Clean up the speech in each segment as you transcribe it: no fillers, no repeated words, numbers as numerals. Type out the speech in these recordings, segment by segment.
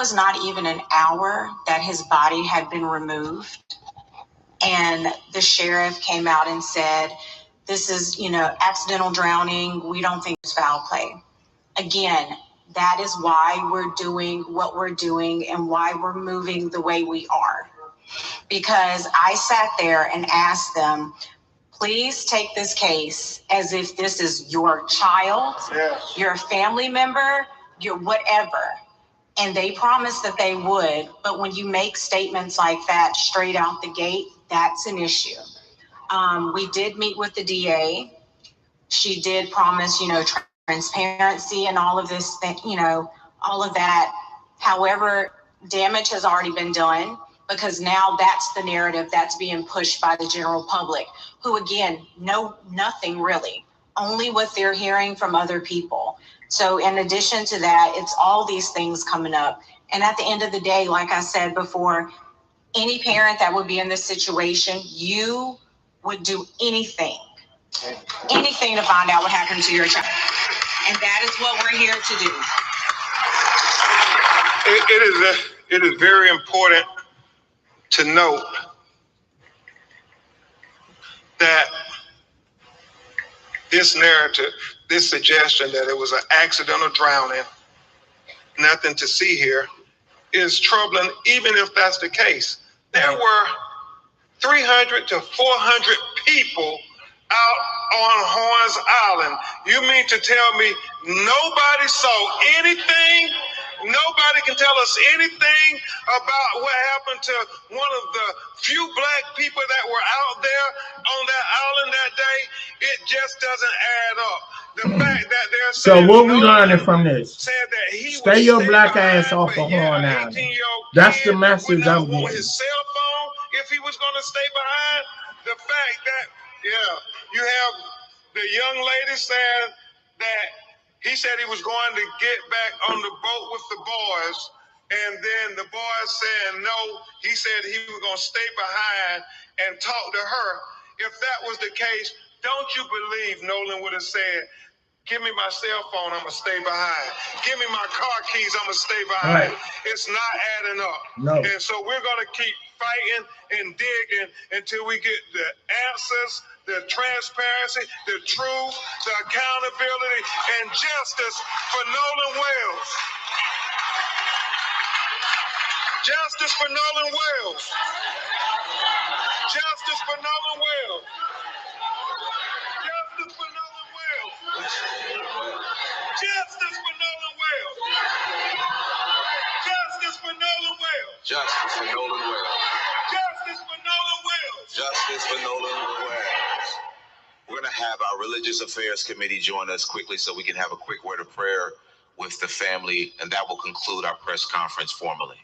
was not even an hour that his body had been removed. And the sheriff came out and said, this is, accidental drowning. We don't think it's foul play. Again, that is why we're doing what we're doing and why we're moving the way we are. Because I sat there and asked them, please take this case as if this is your child, yes, your family member, your whatever. And they promised that they would. But when you make statements like that straight out the gate, that's an issue. We did meet with the DA. She did promise, transparency and all of this, all of that. However, damage has already been done because now that's the narrative that's being pushed by the general public, who, again, know nothing really, only what they're hearing from other people. So in addition to that, it's all these things coming up. And at the end of the day, like I said before, any parent that would be in this situation, you would do anything to find out what happened to your child. And that is what we're here to do. It is very important to note that this narrative, this suggestion that it was an accidental drowning, nothing to see here, is troubling, even if that's the case. There were 300 to 400 people out on Horns Island. You mean to tell me nobody saw anything? Nobody can tell us anything about what happened to one of the few black people that were out there on that island that day? It just doesn't add up. The fact that they're so what we learning from this? Stay your black ass off of Horn Island. That's the message I'm getting. His cell phone, if he was going to stay behind, the fact that, you have the young lady saying that he said he was going to get back on the boat with the boys, and then the boys said no. He said he was going to stay behind and talk to her. If that was the case, don't you believe Nolan would have said, give me my cell phone, I'm going to stay behind. Give me my car keys, I'm going to stay behind. Right. It's not adding up. No. And so we're going to keep fighting and digging until we get the answers, the transparency, the truth, the accountability, and justice for Nolan Wells. Justice for Nolan Wells. Justice for Nolan Wells. Justice for Nolan Wells. Justice for Nolan Wells. Justice for Nolan Wells. Justice for Nolan Wells. Justice for Nolan Wells. Justice for Nolan Wells. We're going to have our Religious Affairs Committee join us quickly so we can have a quick word of prayer with the family, and that will conclude our press conference formally.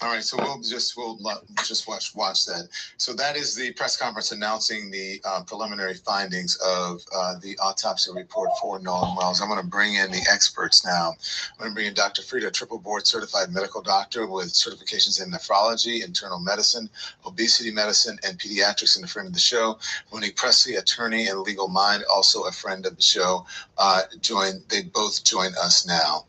All right, so we'll just watch that. So that is the press conference announcing the preliminary findings of the autopsy report for Nolan Wells. I'm going to bring in the experts now. I'm going to bring in Dr. Frieda, triple board certified medical doctor with certifications in nephrology, internal medicine, obesity medicine, and pediatrics, and a friend of the show. Monique Presley, attorney and legal mind, also a friend of the show. They both join us now.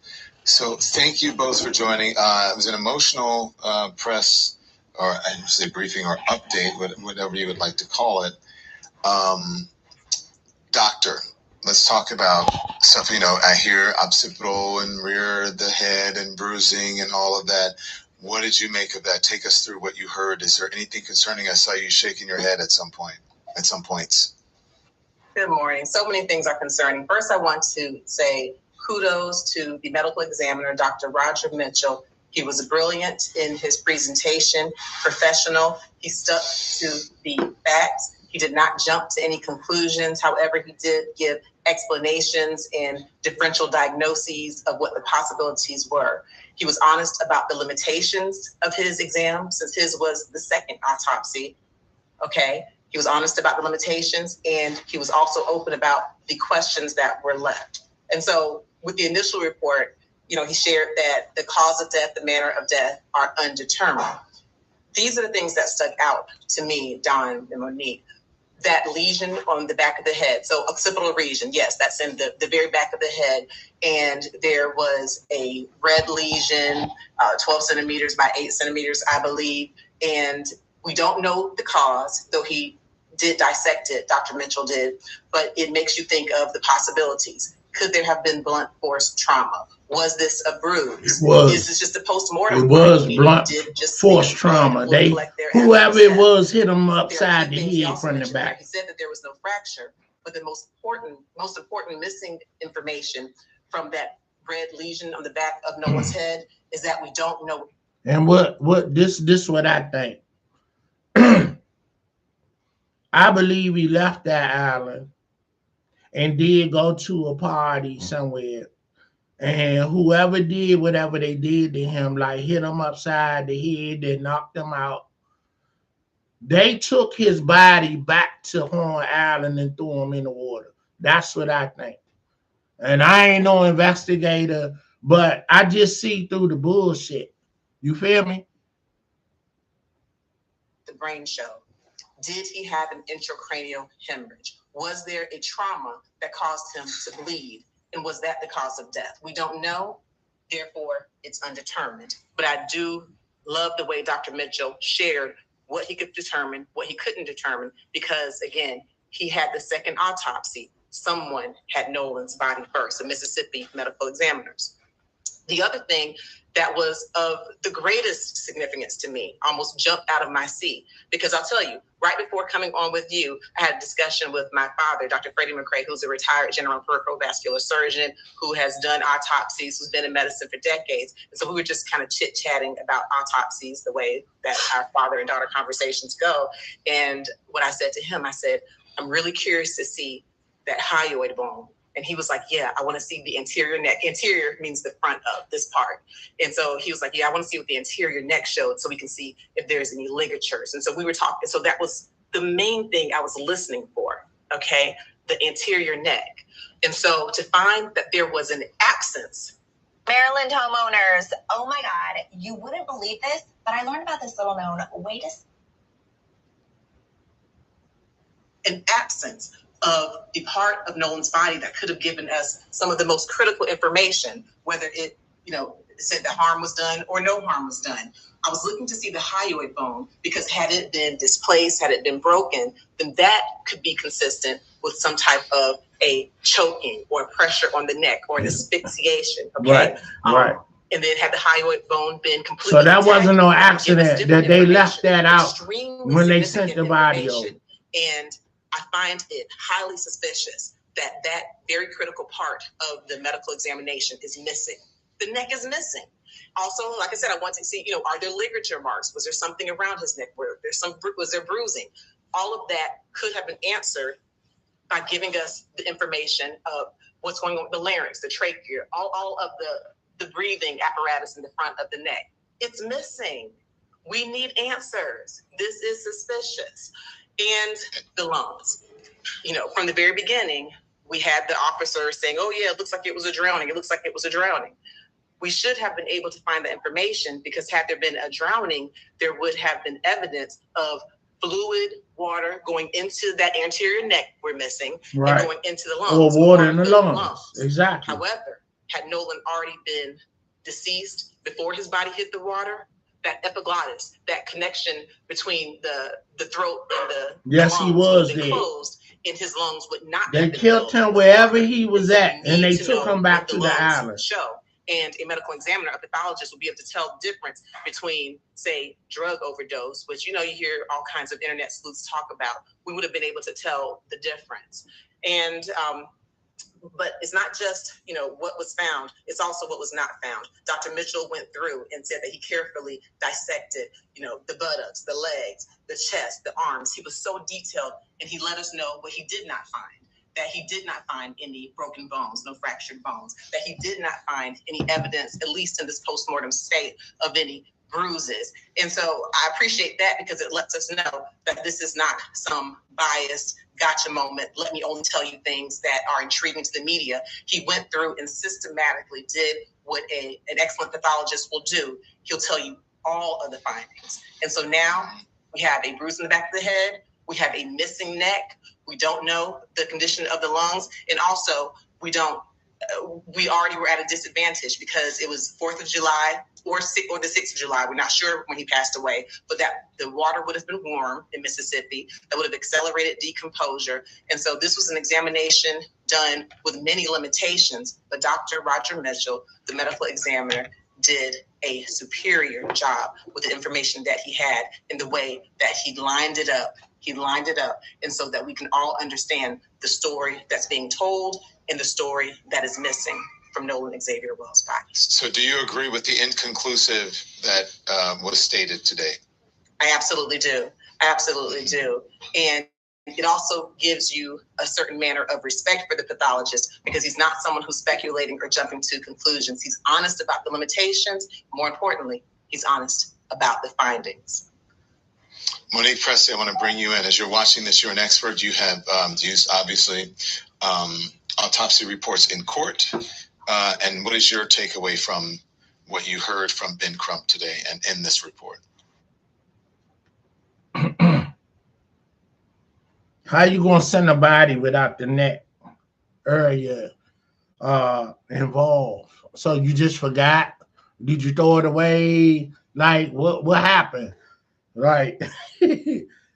So thank you both for joining. It was an emotional press, or I should say briefing or update, whatever you would like to call it. Doctor, let's talk about stuff. I hear occipital and rear the head and bruising and all of that. What did you make of that? Take us through what you heard. Is there anything concerning? I saw you shaking your head at some points. Good morning. So many things are concerning. First, I want to say kudos to the medical examiner, Dr. Roger Mitchell. He was brilliant in his presentation, professional. He stuck to the facts. He did not jump to any conclusions. However, he did give explanations and differential diagnoses of what the possibilities were. He was honest about the limitations of his exam, since his was the second autopsy. Okay. He was honest about the limitations, and he was also open about the questions that were left. And so with the initial report, he shared that the cause of death, the manner of death are undetermined. These are the things that stuck out to me, Don and Monique. that lesion on the back of the head. So occipital region, yes, that's in the very back of the head. And there was a red lesion, 12 centimeters by 8 centimeters, I believe. And we don't know the cause, though he did dissect it, Dr. Mitchell did, but it makes you think of the possibilities. Could there have been blunt force trauma? Was this a bruise? It was. Is this just a post-mortem? It was blunt force trauma. Whoever it was hit him upside the head from the back. He said that there was no fracture, but the most important missing information from that red lesion on the back of Noah's head is that we don't know. And this what I think. I believe he left that island and did go to a party somewhere. And whoever did whatever they did to him, like hit him upside the head, they knocked him out. They took his body back to Horn Island and threw him in the water. That's what I think. And I ain't no investigator, but I just see through the bullshit. You feel me? The brain show. Did he have an intracranial hemorrhage? Was there a trauma that caused him to bleed? And was that the cause of death? We don't know, therefore it's undetermined. But I do love the way Dr. Mitchell shared what he could determine, what he couldn't determine, because again, he had the second autopsy. Someone had Nolan's body first, the Mississippi medical examiners. The other thing that was of the greatest significance to me, almost jumped out of my seat, because I'll tell you, right before coming on with you, I had a discussion with my father, Dr. Freddie McCray, who's a retired general peripheral vascular surgeon who has done autopsies, who's been in medicine for decades. And so we were just kind of chit-chatting about autopsies, the way that our father and daughter conversations go. And what I said to him, I said, I'm really curious to see that hyoid bone. And he was like, yeah, I want to see the anterior neck. Anterior means the front of this part. And so he was like, yeah, I want to see what the anterior neck showed so we can see if there's any ligatures. And so we were talking. So that was the main thing I was listening for, okay, the anterior neck. And so to find that there was an absence. Maryland homeowners, oh my God, you wouldn't believe this, but I learned about this little known an absence of the part of Nolan's body that could have given us some of the most critical information, whether it, said that harm was done or no harm was done. I was looking to see the hyoid bone because had it been displaced, had it been broken, then that could be consistent with some type of a choking or pressure on the neck or an asphyxiation. Okay? Right. And then had the hyoid bone been completely so that intact, wasn't no accident that they left that out when they sent the body over. And I find it highly suspicious that that very critical part of the medical examination is missing. The neck is missing. Also, like I said, I want to see, are there ligature marks? Was there something around his neck? Was there bruising? All of that could have been answered by giving us the information of what's going on with the larynx, the trachea, all of the breathing apparatus in the front of the neck. It's missing. We need answers. This is suspicious. And the lungs. From the very beginning, we had the officer saying, oh yeah, it looks like it was a drowning. It looks like it was a drowning. We should have been able to find the information because had there been a drowning, there would have been evidence of fluid, water going into that anterior neck we're missing and going into the lungs. Or water in the lungs. Exactly. However, had Nolan already been deceased before his body hit the water, that epiglottis, that connection between the throat and the lungs, he was there. Closed, and his lungs would not. They killed him wherever he was at, and they took him back to the island. And a medical examiner, a pathologist, will be able to tell the difference between, say, drug overdose, which you hear all kinds of internet sleuths talk about. We would have been able to tell the difference. And but it's not just, what was found, it's also what was not found. Dr. Mitchell went through and said that he carefully dissected, the buttocks, the legs, the chest, the arms. He was so detailed, and he let us know what he did not find. That he did not find any broken bones, no fractured bones, that he did not find any evidence, at least in this postmortem state, of any bruises. And so I appreciate that because it lets us know that this is not some biased gotcha moment. Let me only tell you things that are intriguing to the media. He went through and systematically did what an excellent pathologist will do. He'll tell you all of the findings. And so now we have a bruise in the back of the head, We have a missing neck. We don't know the condition of the lungs. And also, we already were at a disadvantage because it was 4th of July or the 6th of July. We're not sure when he passed away, but that the water would have been warm in Mississippi. That would have accelerated decomposure. And so this was an examination done with many limitations, but Dr. Roger Mitchell, the medical examiner, did a superior job with the information that he had in the way that he lined it up. And so that we can all understand the story that's being told and the story that is missing from Nolan Xavier Wells' body. So do you agree with the inconclusive that was stated today? I absolutely do. And it also gives you a certain manner of respect for the pathologist because he's not someone who's speculating or jumping to conclusions. He's honest about the limitations. More importantly, he's honest about the findings. Monique Presley, I want to bring you in. As you're watching this, you're an expert. You have used, obviously, autopsy reports in court. And what is your takeaway from what you heard from Ben Crump today and in this report? How you gonna send a body without the neck area involved? So you just forgot? Did you throw it away? Like what happened? Right.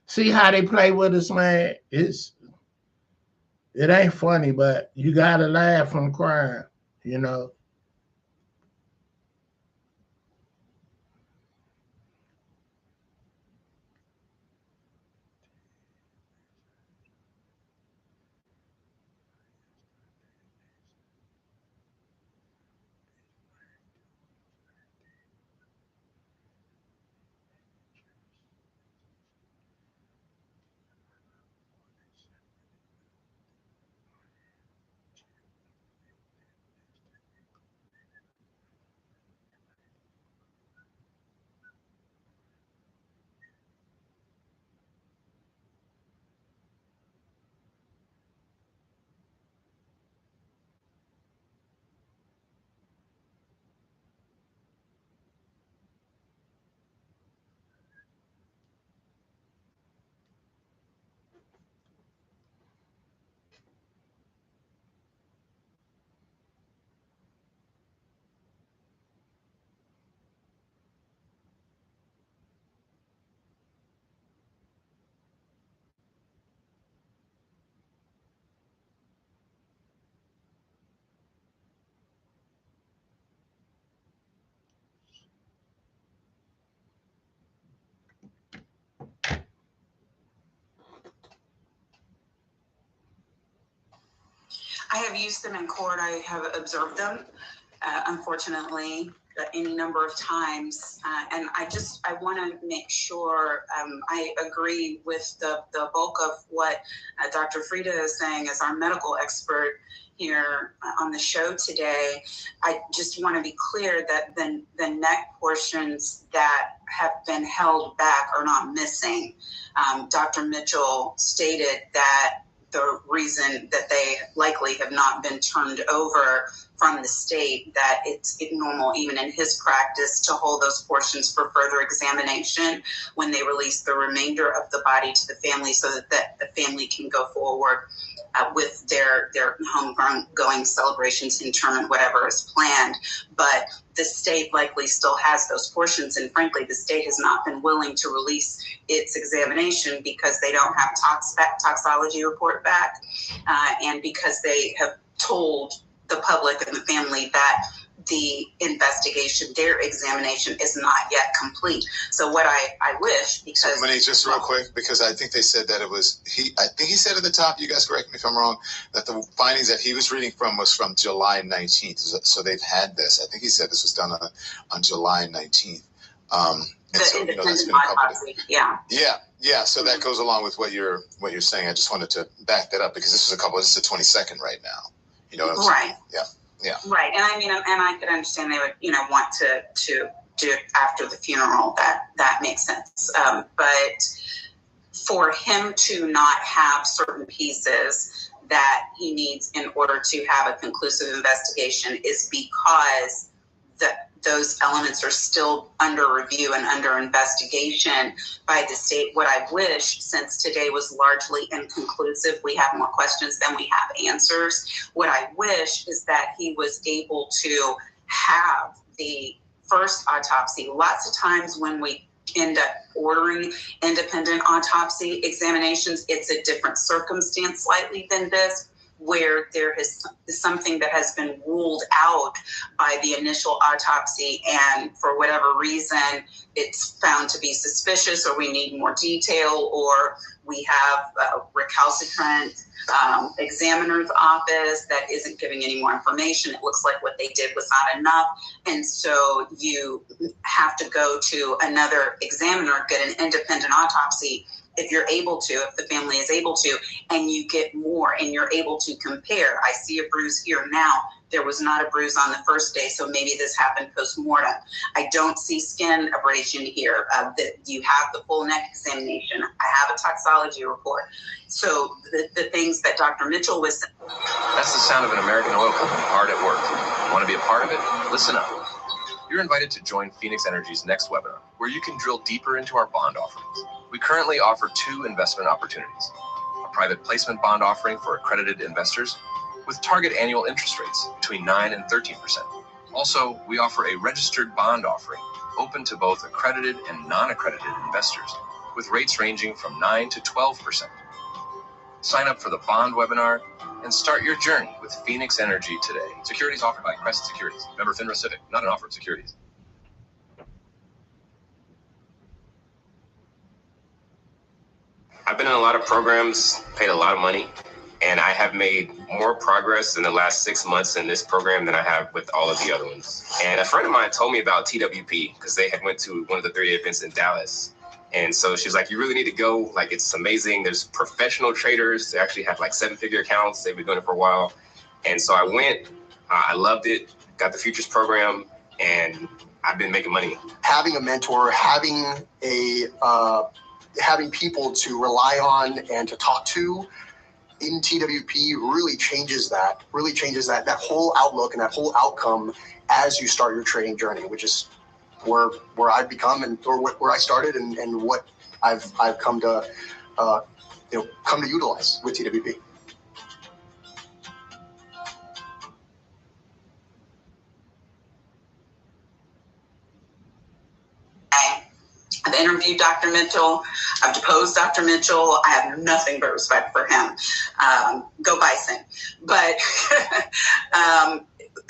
See how they play with us, man? It ain't funny, but you gotta laugh from crying, you know. I have used them in court. I have observed them, unfortunately, any number of times. And I want to make sure I agree with the bulk of what Dr. Frida is saying as our medical expert here on the show today. I just want to be clear that the neck portions that have been held back are not missing. Dr. Mitchell stated that the reason that they likely have not been turned over from the state, that it's normal even in his practice to hold those portions for further examination when they release the remainder of the body to the family so that the family can go forward with their homegoing celebrations, interment, whatever is planned. But the state likely still has those portions, and frankly, the state has not been willing to release its examination because they don't have toxology report back, and because they have told the public and the family that the investigation, their examination is not yet complete. So what I wish, because... So, Monique, just real quick, because I think they said that it was, I think he said at the top, you guys correct me if I'm wrong, that the findings that he was reading from was from July 19th. So they've had this. I think he said this was done on July 19th. And so, you know, that's been a couple of, yeah. So that goes along with what you're saying. I just wanted to back that up because this is the 22nd right now. You know what I'm saying? Right. Yeah. Right. And I mean, and I could understand they would, want to do it after the funeral. That makes sense. But for him to not have certain pieces that he needs in order to have a conclusive investigation is because those elements are still under review and under investigation by the state. What I wish, since today was largely inconclusive, we have more questions than we have answers. What I wish is that he was able to have the first autopsy. Lots of times when we end up ordering independent autopsy examinations, it's a different circumstance slightly than this, where there is something that has been ruled out by the initial autopsy, and for whatever reason, it's found to be suspicious, or we need more detail, or we have a recalcitrant examiner's office that isn't giving any more information. It looks like what they did was not enough. And so you have to go to another examiner, get an independent autopsy if you're able to, if the family is able to, and you get more and you're able to compare. I see a bruise here now. There was not a bruise on the first day, so maybe this happened post-mortem. I don't see skin abrasion here. You have the full neck examination. I have a toxology report. So the things that Dr. Mitchell was saying. That's the sound of an American oil company hard at work. Want to be a part of it? Listen up. You're invited to join Phoenix Energy's next webinar, where you can drill deeper into our bond offerings. We currently offer 2 investment opportunities: a private placement bond offering for accredited investors with target annual interest rates between 9 and 13%. Also, we offer a registered bond offering open to both accredited and non-accredited investors with rates ranging from 9 to 12%. Sign up for the bond webinar and start your journey with Phoenix Energy today. Securities offered by Crest Securities, member FINRA Civic, not an offer of securities. I've been in a lot of programs, paid a lot of money, and I have made more progress in the last 6 months in this program than I have with all of the other ones. And a friend of mine told me about TWP because they had went to one of the 3 events in Dallas. And so she's like, you really need to go. Like, it's amazing. There's professional traders. They actually have like 7-figure accounts. They've been doing it for a while. And so I went, I loved it, got the futures program, and I've been making money. Having a mentor, having people to rely on and to talk to in TWP really changes that whole outlook and that whole outcome as you start your trading journey, which is where I've become where I started and what I've come to utilize with TWP. I've interviewed Dr. Mitchell. I've deposed Dr. Mitchell. I have nothing but respect for him. Go Bison. But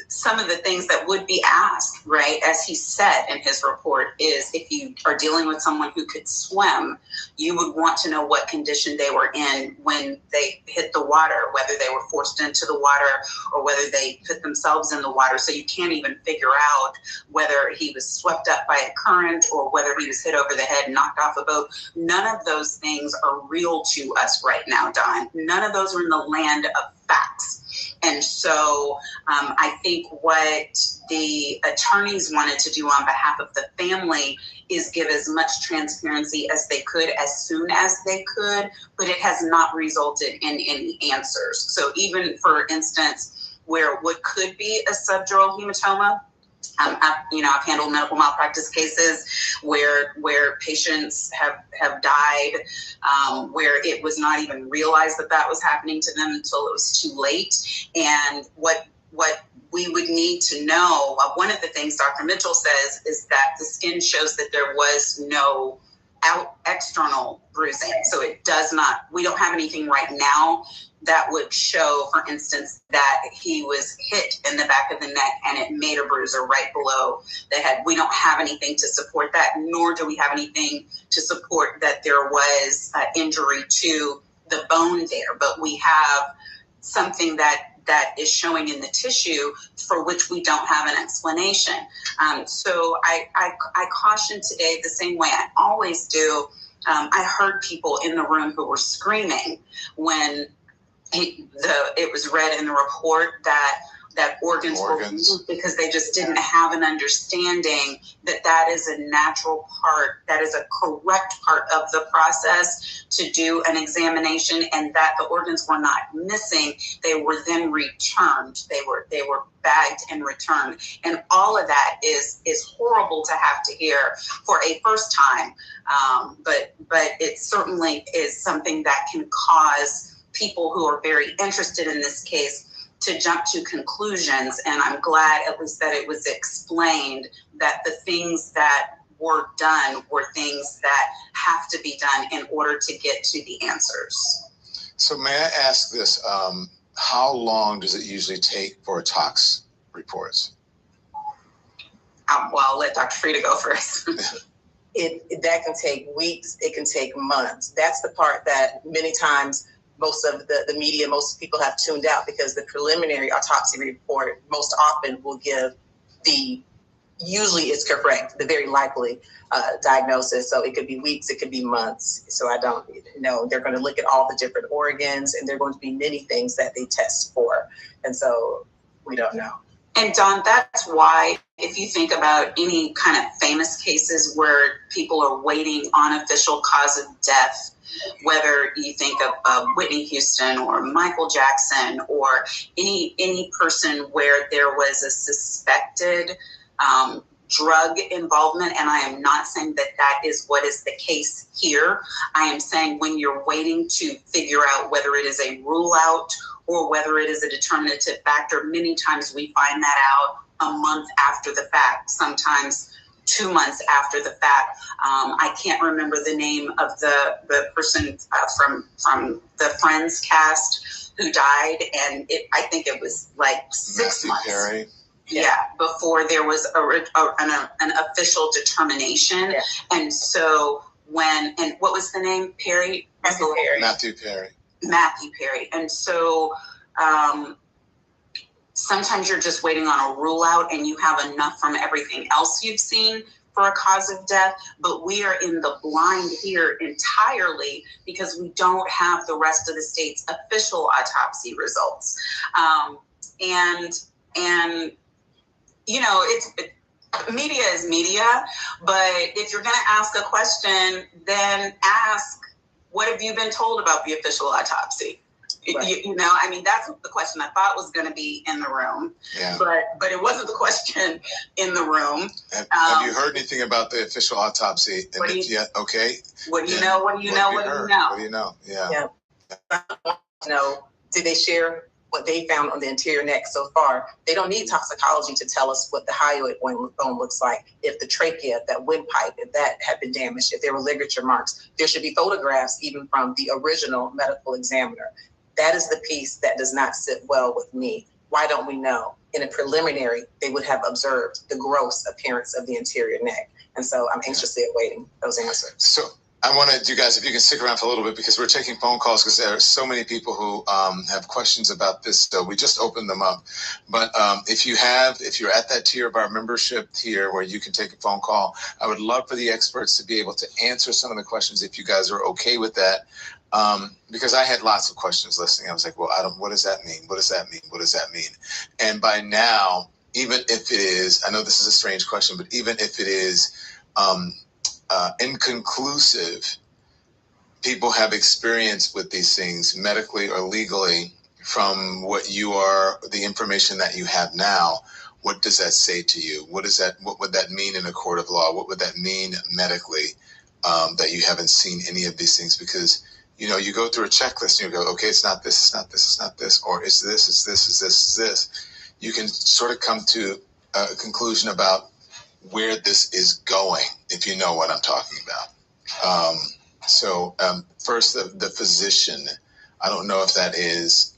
some of the things that would be asked, right, as he said in his report, is if you are dealing with someone who could swim, you would want to know what condition they were in when they hit the water, whether they were forced into the water or whether they put themselves in the water. So you can't even figure out whether he was swept up by a current or whether he was hit over the head and knocked off a boat. None of those things are real to us right now, Don. None of those are in the land of facts. And so I think what the attorneys wanted to do on behalf of the family is give as much transparency as they could as soon as they could, but it has not resulted in any answers. So even, for instance, where what could be a subdural hematoma, I've handled medical malpractice cases where patients have died, where it was not even realized that was happening to them until it was too late. And what we would need to know, one of the things Dr. Mitchell says is that the skin shows that there was no external bruising. So it does not, we don't have anything right now that would show, for instance, that he was hit in the back of the neck and it made a bruiser right below the head. We don't have anything to support that, nor do we have anything to support that there was injury to the bone there. But we have something that is showing in the tissue for which we don't have an explanation. So I caution today the same way I always do. I heard people in the room who were screaming when it was read in the report that that organs were removed because they just didn't have an understanding that that is a natural part, that is a correct part of the process to do an examination, and that the organs were not missing. They were then returned. They were bagged and returned. And all of that is horrible to have to hear for a first time. But it certainly is something that can cause people who are very interested in this case to jump to conclusions. And I'm glad at least that it was explained that the things that were done were things that have to be done in order to get to the answers. So may I ask this, how long does it usually take for tox reports? Well, I'll let Dr. Frida go first. That can take weeks, it can take months. That's the part that many times most of the media, most people have tuned out, because the preliminary autopsy report most often will give usually it's correct, the very likely diagnosis. So it could be weeks, it could be months. So I don't know. They're going to look at all the different organs, and there are going to be many things that they test for. And so we don't know. And Don, that's why if you think about any kind of famous cases where people are waiting on official cause of death, whether you think of Whitney Houston or Michael Jackson or any person where there was a suspected drug involvement, and I am not saying that that is what is the case here. I am saying when you're waiting to figure out whether it is a rule out or whether it is a determinative factor, many times we find that out a month after the fact, sometimes 2 months after the fact. I can't remember the name of the person from the Friends cast who died, and I think it was like 6 months. Perry. Yeah, before there was an official determination. Yeah. And so what was the name? Perry? Matthew Perry. Matthew Perry. And so sometimes you're just waiting on a rule out and you have enough from everything else you've seen for a cause of death, but we are in the blind here entirely because we don't have the rest of the state's official autopsy results. And you know, media is media, but if you're going to ask a question, then ask, what have you been told about the official autopsy? Right. You know, I mean, that's the question I thought was going to be in the room, yeah. But it wasn't the question in the room. Have you heard anything about the official autopsy? Okay. What do you know? What do you know? What do you know? What do you know? Yeah. No. Did they share what they found on the anterior neck so far? They don't need toxicology to tell us what the hyoid bone looks like. If the trachea, that windpipe, if that had been damaged, if there were ligature marks, there should be photographs even from the original medical examiner. That is the piece that does not sit well with me. Why don't we know? In a preliminary, they would have observed the gross appearance of the anterior neck. And so I'm anxiously awaiting those answers. So I wanted you guys, if you can stick around for a little bit, because we're taking phone calls because there are so many people who have questions about this. So we just opened them up. But if you're at that tier of our membership tier where you can take a phone call, I would love for the experts to be able to answer some of the questions if you guys are okay with that. Because I had lots of questions listening. I was like, well, what does that mean? What does that mean? What does that mean? And by now, even if it is, I know this is a strange question, but even if it is inconclusive, people have experience with these things medically or legally from the information that you have now. What does that say to you? What would that mean in a court of law? What would that mean medically that you haven't seen any of these things? Because you go through a checklist and you go, okay, it's not this, it's not this, it's not this, or it's this, it's this, it's this, it's this. You can sort of come to a conclusion about where this is going, if you know what I'm talking about. So first, the physician. I don't know if that is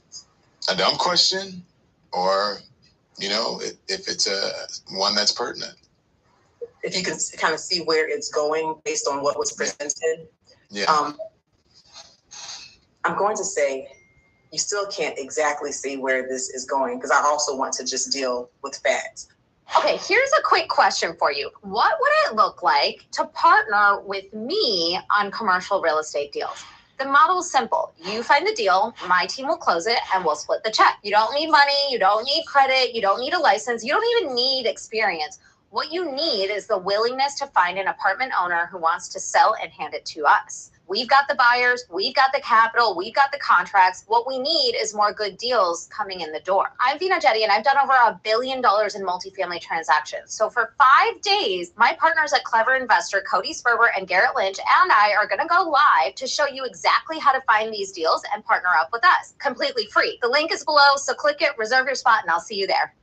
a dumb question or, if it's one that's pertinent. If you can kind of see where it's going based on what was presented. Yeah. I'm going to say you still can't exactly see where this is going because I also want to just deal with facts. Okay, here's a quick question for you. What would it look like to partner with me on commercial real estate deals? The model is simple. You find the deal, my team will close it, and we'll split the check. You don't need money, you don't need credit, you don't need a license, you don't even need experience. What you need is the willingness to find an apartment owner who wants to sell and hand it to us. We've got the buyers, we've got the capital, we've got the contracts. What we need is more good deals coming in the door. I'm Vina Jetty, and I've done over $1 billion in multifamily transactions. So for 5 days, my partners at Clever Investor, Cody Sperber and Garrett Lynch, and I are gonna go live to show you exactly how to find these deals and partner up with us, completely free. The link is below, so click it, reserve your spot, and I'll see you there.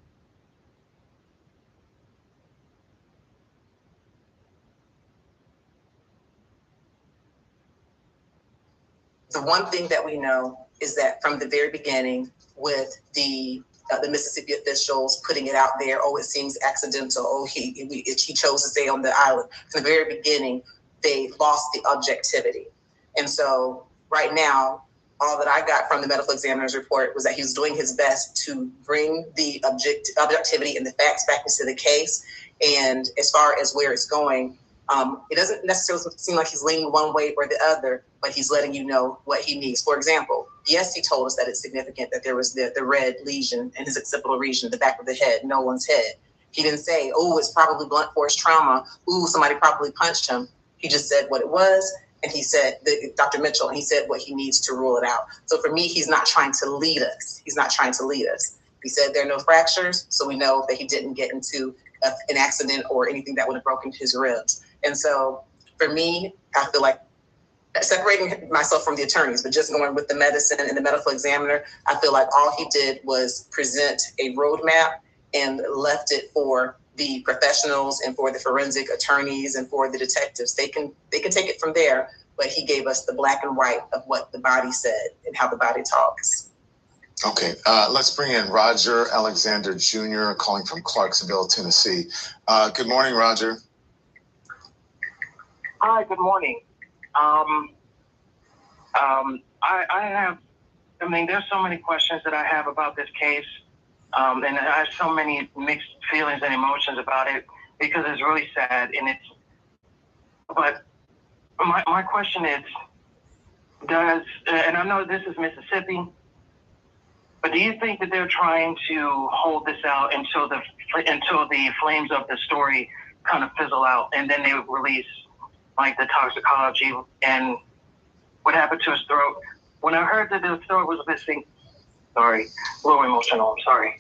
The one thing that we know is that from the very beginning, with the Mississippi officials putting it out there, oh, it seems accidental, oh, he chose to stay on the island. From the very beginning, they lost the objectivity. And so right now, all that I got from the medical examiner's report was that he was doing his best to bring the objectivity and the facts back into the case. And as far as where it's going, it doesn't necessarily seem like he's leaning one way or the other, but he's letting you know what he needs. For example, yes, he told us that it's significant that there was the red lesion in his occipital region, the back of the head, Nolan's head. He didn't say, oh, it's probably blunt force trauma. Ooh, somebody probably punched him. He just said what it was. And he said, Dr. Mitchell, and he said what he needs to rule it out. So for me, he's not trying to lead us. He's not trying to lead us. He said there are no fractures, so we know that he didn't get into an accident or anything that would have broken his ribs. And so for me, I feel like separating myself from the attorneys, but just going with the medicine and the medical examiner, I feel like all he did was present a roadmap and left it for the professionals and for the forensic attorneys and for the detectives. They can take it from there, but he gave us the black and white of what the body said and how the body talks. Okay, let's bring in Roger Alexander Jr. calling from Clarksville, Tennessee. Good morning, Roger. Hi, good morning. There's so many questions that I have about this case, and I have so many mixed feelings and emotions about it because it's really sad, but my question is, and I know this is Mississippi, but do you think that they're trying to hold this out until the flames of the story kind of fizzle out, and then they release like the toxicology and what happened to his throat? When I heard that the throat was missing, sorry, a little emotional, I'm sorry.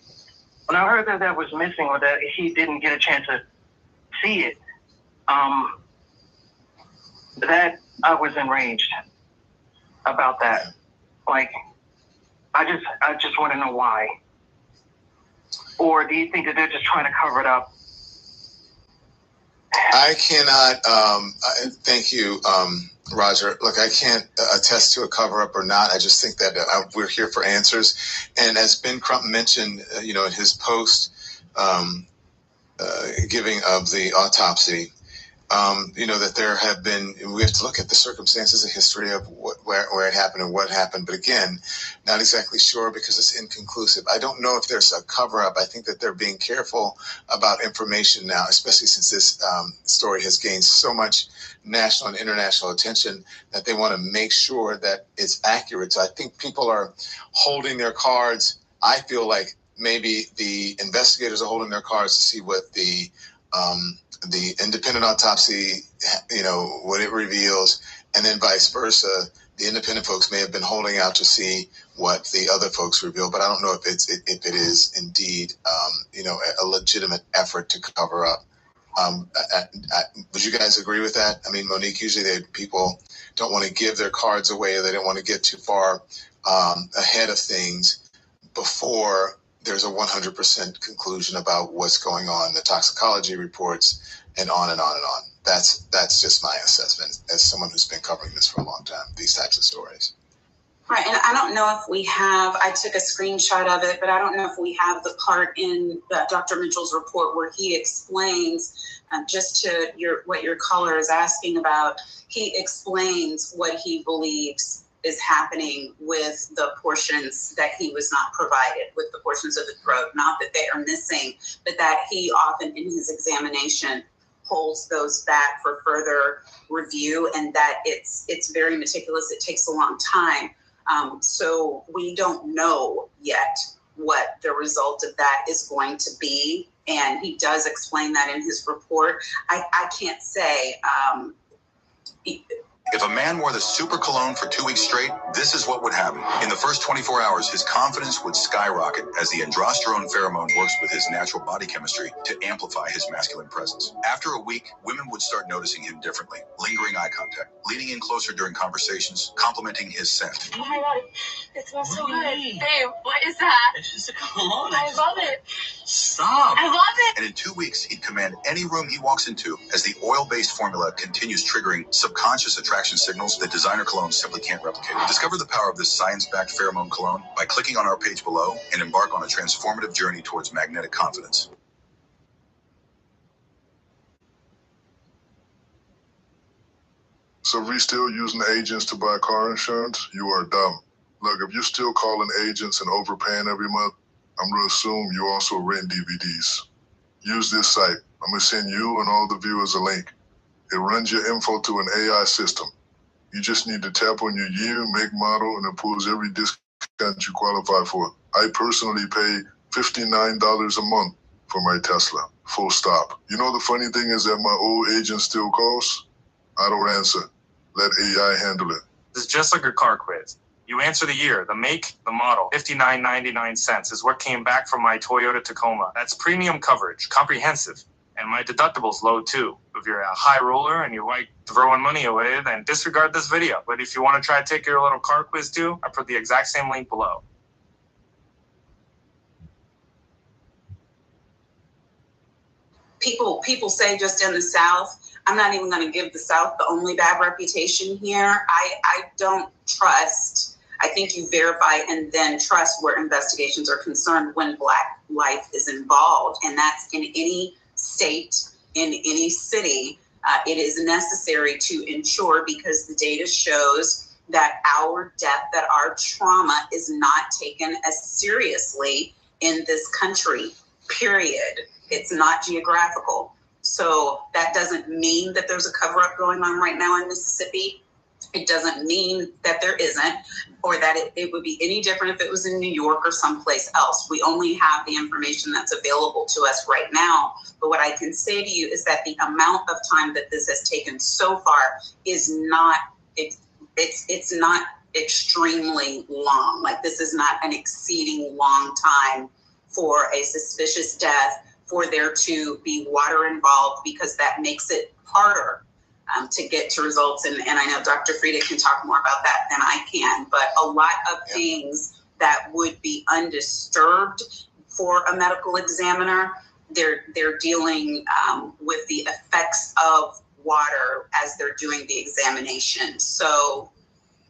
When I heard that was missing or that he didn't get a chance to see it, that I was enraged about that. Like, I just want to know why. Or do you think that they're just trying to cover it up? I cannot, thank you, Roger. Look, I can't attest to a cover-up or not. I just think that we're here for answers. And as Ben Crump mentioned, in his post giving of the autopsy, that there have been, we have to look at the circumstances, the history of where it happened and what happened. But again, not exactly sure because it's inconclusive. I don't know if there's a cover-up. I think that they're being careful about information now, especially since this story has gained so much national and international attention that they want to make sure that it's accurate. So I think people are holding their cards. I feel like maybe the investigators are holding their cards to see what the independent autopsy, what it reveals, and then vice versa. The independent folks may have been holding out to see what the other folks reveal, but I don't know if it is indeed, a legitimate effort to cover up. Would you guys agree with that? I mean, Monique, usually people don't want to give their cards away, or they don't want to get too far ahead of things before there's a 100% conclusion about what's going on, the toxicology reports, and on and on and on. That's just my assessment as someone who's been covering this for a long time, these types of stories. Right, and I don't know if we have, I took a screenshot of it, but I don't know if we have the part in Dr. Mitchell's report where he explains, just to what your caller is asking about, he explains what he believes is happening with the portions that he was not provided, with the portions of the throat, not that they are missing, but that he often in his examination pulls those back for further review, and that it's very meticulous. It takes a long time. So we don't know yet what the result of that is going to be. And he does explain that in his report. I can't say. If a man wore the super cologne for 2 weeks straight, this is what would happen. In the first 24 hours, his confidence would skyrocket as the androsterone pheromone works with his natural body chemistry to amplify his masculine presence. After a week, women would start noticing him differently, lingering eye contact, leaning in closer during conversations, complimenting his scent. Oh my God, it smells so good. Babe, what is that? It's just a cologne. I love it. Stop. I love it. And in 2 weeks, he'd command any room he walks into as the oil-based formula continues triggering subconscious attraction signals that designer colognes simply can't replicate. Discover the power of this science-backed pheromone cologne by clicking on our page below and embark on a transformative journey towards magnetic confidence. So if we still using agents to buy car insurance, you are dumb. Look, if you're still calling agents and overpaying every month, I'm going to assume you also rent DVDs. Use this site. I'm going to send you and all the viewers a link. It runs your info to an AI system. You just need to tap on your year, make, model, and it pulls every discount you qualify for. I personally pay $59 a month for my Tesla, full stop. You know the funny thing is that my old agent still calls? I don't answer. Let AI handle it. It's just like a car quiz. You answer the year, the make, the model. $59.99 is what came back from my Toyota Tacoma. That's premium coverage, comprehensive. And my deductible's low too. If you're a high roller and you like throwing money away, then disregard this video. But if you want to try to take your little car quiz too, I put the exact same link below. People say just in the South, I'm not even going to give the South the only bad reputation here. I don't trust. I think you verify and then trust where investigations are concerned when Black life is involved. And that's in any state, in any city. It is necessary to ensure, because the data shows that our death, that our trauma is not taken as seriously in this country, period. It's not geographical. So that doesn't mean that there's a cover-up going on right now in Mississippi. It doesn't mean that there isn't, or that it would be any different if it was in New York or someplace else. We only have the information that's available to us right now. But what I can say to you is that the amount of time that this has taken so far is not, it's not extremely long. Like, this is not an exceeding long time for a suspicious death, for there to be water involved, because that makes it harder to get to results. And I know Dr. Frieda can talk more about that than I can, but a lot of things that would be undisturbed for a medical examiner, they're dealing with the effects of water as they're doing the examination. So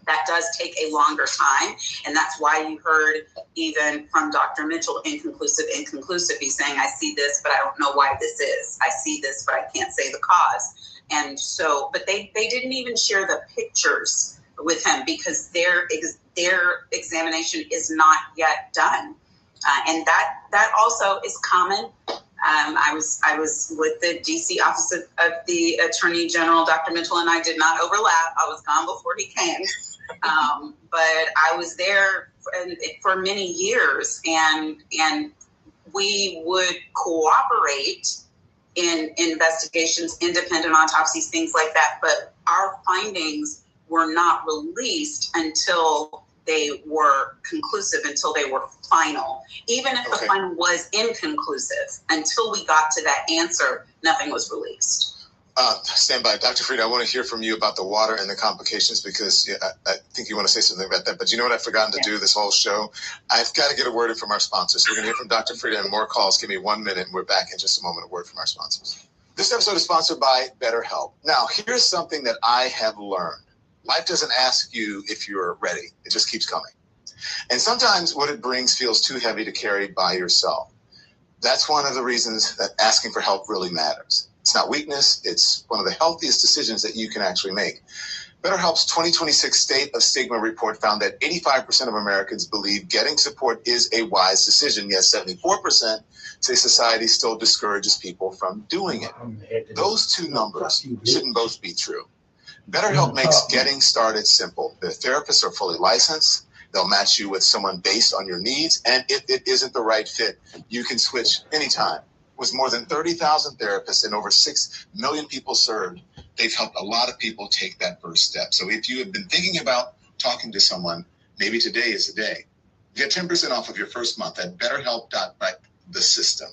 that does take a longer time. And that's why you heard even from Dr. Mitchell, inconclusive. He's saying, I see this, but I don't know why this is. I see this, but I can't say the cause. And so, but they didn't even share the pictures with him, because their examination is not yet done. And that also is common. I was with the DC Office of the Attorney General. Dr. Mitchell and I did not overlap. I was gone before he came. But I was there for many years, and we would cooperate in investigations, independent autopsies, things like that. But our findings were not released until they were conclusive, until they were final. Even if the final was inconclusive, until we got to that answer, nothing was released. Stand by. Dr. Frieda, I want to hear from you about the water and the complications, because I think you want to say something about that. But you know what I've forgotten to do this whole show? I've got to get a word in from our sponsors. We're going to hear from Dr. Frieda and more calls. Give me 1 minute, and we're back in just a moment. A word from our sponsors. This episode is sponsored by BetterHelp. Now, here's something that I have learned. Life doesn't ask you if you're ready. It just keeps coming. And sometimes what it brings feels too heavy to carry by yourself. That's one of the reasons that asking for help really matters. It's not weakness. It's one of the healthiest decisions that you can actually make. BetterHelp's 2026 State of Stigma report found that 85% of Americans believe getting support is a wise decision, yet 74% say society still discourages people from doing it. Those two numbers shouldn't both be true. BetterHelp makes getting started simple. Their therapists are fully licensed. They'll match you with someone based on your needs, and if it isn't the right fit, you can switch anytime. With more than 30,000 therapists and over 6 million people served, they've helped a lot of people take that first step. So if you have been thinking about talking to someone, maybe today is the day. Get 10% off of your first month at betterhelp.the-system.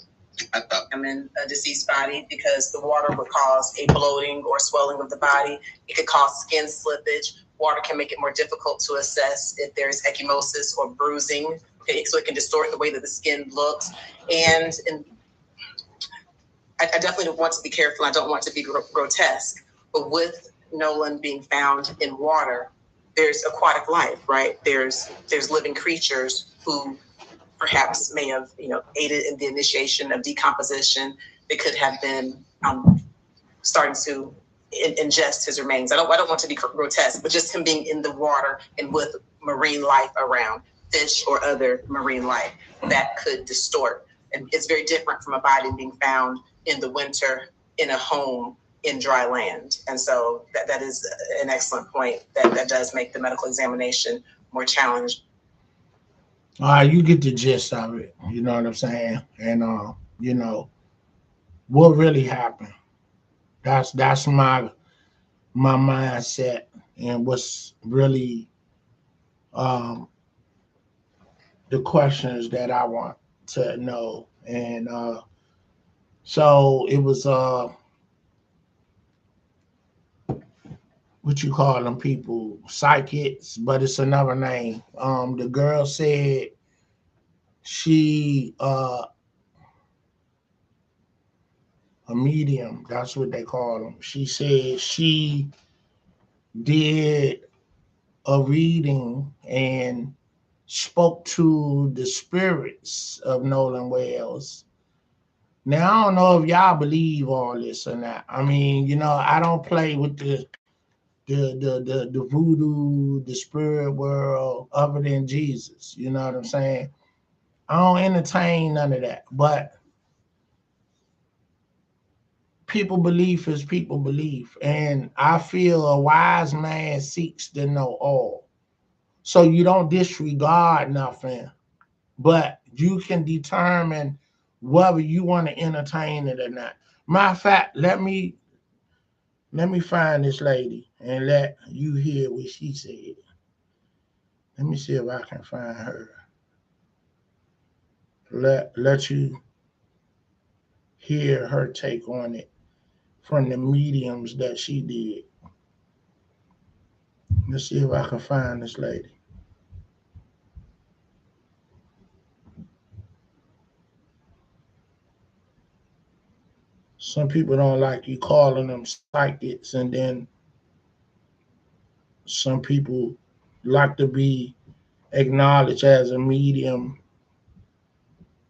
I'm in a deceased body because the water would cause a bloating or swelling of the body. It could cause skin slippage. Water can make it more difficult to assess if there's ecchymosis or bruising. Okay, so it can distort the way that the skin looks. And I definitely want to be careful. I don't want to be grotesque. But with Nolan being found in water, there's aquatic life, right? There's living creatures who perhaps may have, aided in the initiation of decomposition. They could have been starting to ingest his remains. I don't want to be grotesque, but just him being in the water and with marine life around, fish or other marine life, that could distort. And it's very different from a body being found in the winter in a home in dry land. And so that is an excellent point that does make the medical examination more challenging. All right, you get the gist of it. You know what I'm saying? And what really happened. That's my mindset and what's really the questions that I want to know. And so it was what you call them people, psychics, but it's another name. The girl said she a medium, that's what they call them. She said she did a reading and spoke to the spirits of Nolan Wells. Now I don't know if y'all believe all this or not. I mean, I don't play with the voodoo, the spirit world other than Jesus. You know what I'm saying? I don't entertain none of that. But people belief is people belief. And I feel a wise man seeks to know all. So you don't disregard nothing, but you can determine whether you want to entertain it or not. Matter of fact, let me find this lady and let you hear what she said. Let me see if I can find her. Let you hear her take on it from the mediums that she did. Let's see if I can find this lady. Some people don't like you calling them psychics, and then some people like to be acknowledged as a medium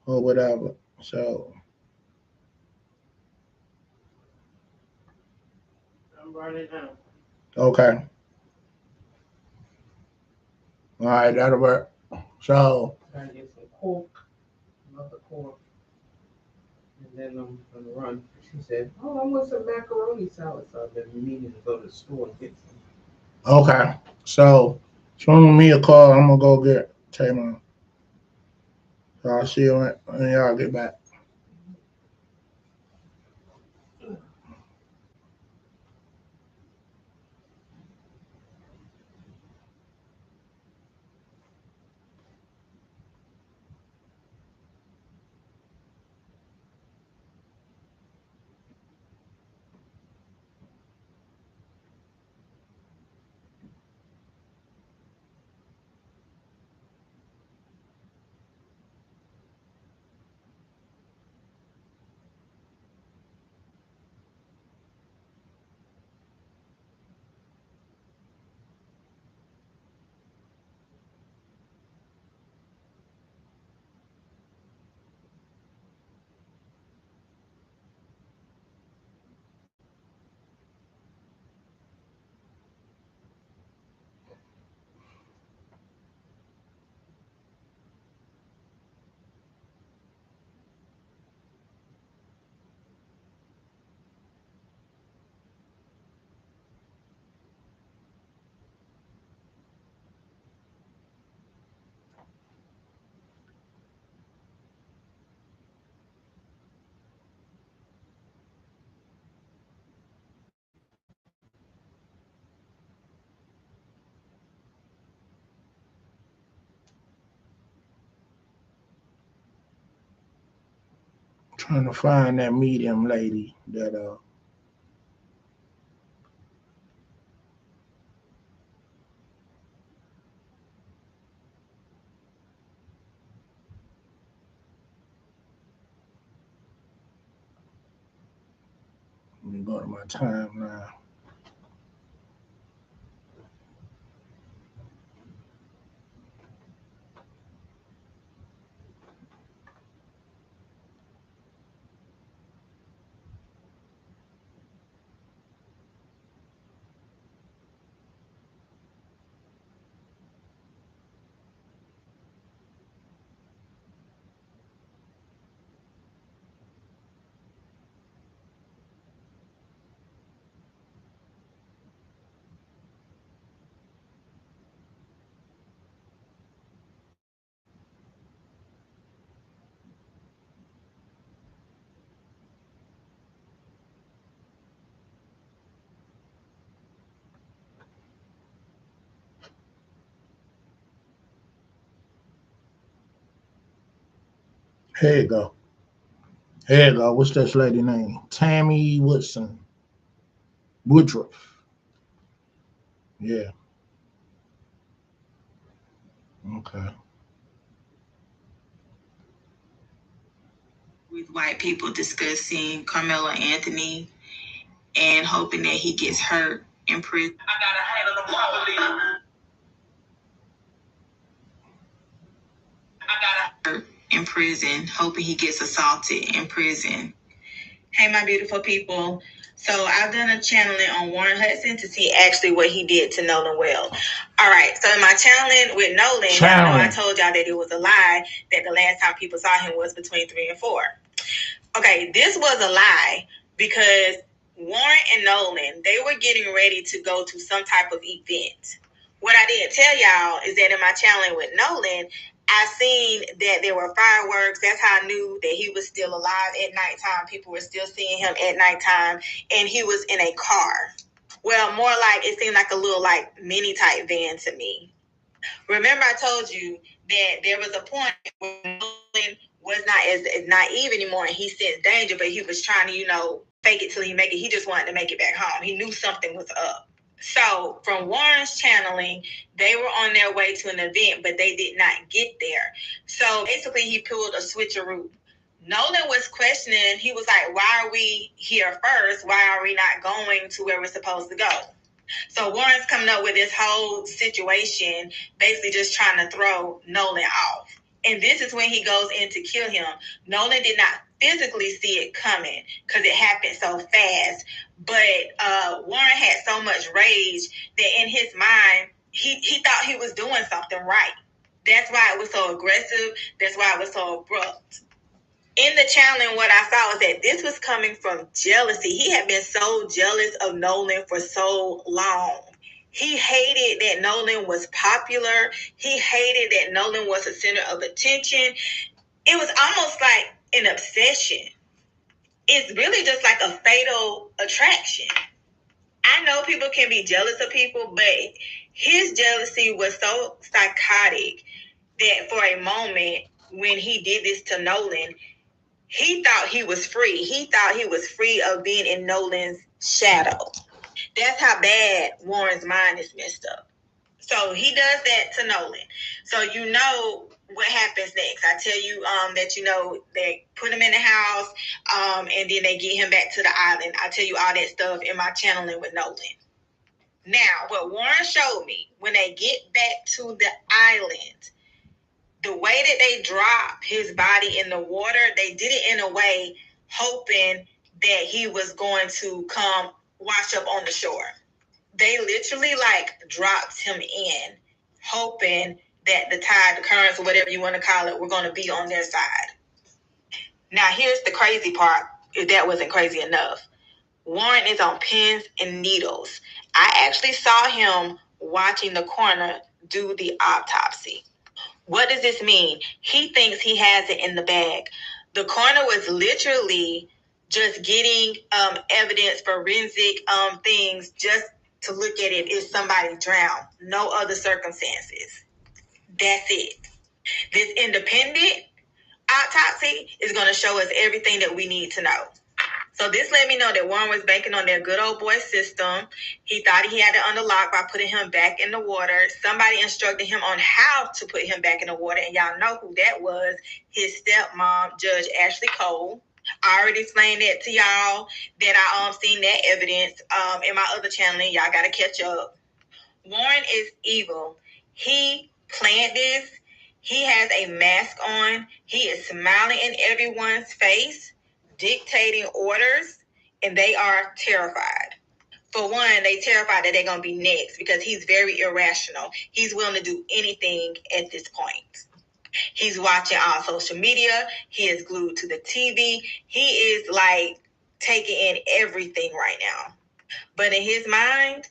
or whatever. So I'm running out. okay. All right, that'll work. So I get some cork, another cork, and then I'm gonna run. She said, "Oh, I want some macaroni salad." So I've been meaning to go to the store and get some. okay. So swing me a call. I'm gonna go get Taylor. So I'll see you when y'all get back. Trying to find that medium lady that let me go to my timeline. Here you go. Here you go. What's this lady name? Tammy Woodson. Woodruff. Yeah. Okay. With white people discussing Carmelo Anthony and hoping that he gets hurt in prison. I gotta handle them properly. I gotta hurt in prison, hoping he gets assaulted in prison. Hey, my beautiful people. So I've done a channeling on Warren Hudson to see actually what he did to Nolan Well. All right. So in my channeling with Nolan, y'all know I told y'all that it was a lie that the last time people saw him was between 3 and 4. Okay, this was a lie because Warren and Nolan, they were getting ready to go to some type of event. What I didn't tell y'all is that in my channeling with Nolan, I seen that there were fireworks. That's how I knew that he was still alive at nighttime. People were still seeing him at nighttime, and he was in a car. Well, more like it seemed like a little like mini type van to me. Remember, I told you that there was a point when Nolan was not as naive anymore, and he sensed danger, but he was trying to, fake it till he make it. He just wanted to make it back home. He knew something was up. So from Warren's channeling, they were on their way to an event, but they did not get there. So basically, he pulled a switcheroo. Nolan was questioning. He was like, why are we here first? Why are we not going to where we're supposed to go? So Warren's coming up with this whole situation, basically just trying to throw Nolan off. And this is when he goes in to kill him. Nolan did not physically see it coming because it happened so fast. But Warren had so much rage that in his mind, he thought he was doing something right. That's why it was so aggressive. That's why it was so abrupt. In the channeling, what I saw was that this was coming from jealousy. He had been so jealous of Nolan for so long. He hated that Nolan was popular. He hated that Nolan was a center of attention. It was almost like an obsession. It's really just like a fatal attraction. I know people can be jealous of people, but his jealousy was so psychotic that for a moment when he did this to Nolan, he thought he was free. He thought he was free of being in Nolan's shadow. That's how bad Warren's mind is messed up. So he does that to Nolan. So you know what happens next. I tell you that they put him in the house and then they get him back to the island. I tell you all that stuff in my channeling with Nolan. Now, what Warren showed me, when they get back to the island, the way that they drop his body in the water, they did it in a way hoping that he was going to come wash up on the shore. They literally dropped him in, hoping that the tide, the currents, or whatever you want to call it, were going to be on their side. Now, here's the crazy part, if that wasn't crazy enough. Warren is on pins and needles. I actually saw him watching the coroner do the autopsy. What does this mean? He thinks he has it in the bag. The coroner was literally just getting evidence, forensic things, just to look at it if somebody drowned. No other circumstances. That's it. This independent autopsy is going to show us everything that we need to know. So this let me know that Warren was banking on their good old boy system. He thought he had it under lock by putting him back in the water. Somebody instructed him on how to put him back in the water, and y'all know who that was. His stepmom, Judge Ashley Cole. I already explained that to y'all, that I seen that evidence in my other channel. Y'all got to catch up. Warren is evil. He planned this. He has a mask on. He is smiling in everyone's face, dictating orders, and they are terrified. For one, they terrified that they're going to be next because he's very irrational. He's willing to do anything at this point. He's watching all social media. He is glued to the TV. He is like taking in everything right now. But in his mind,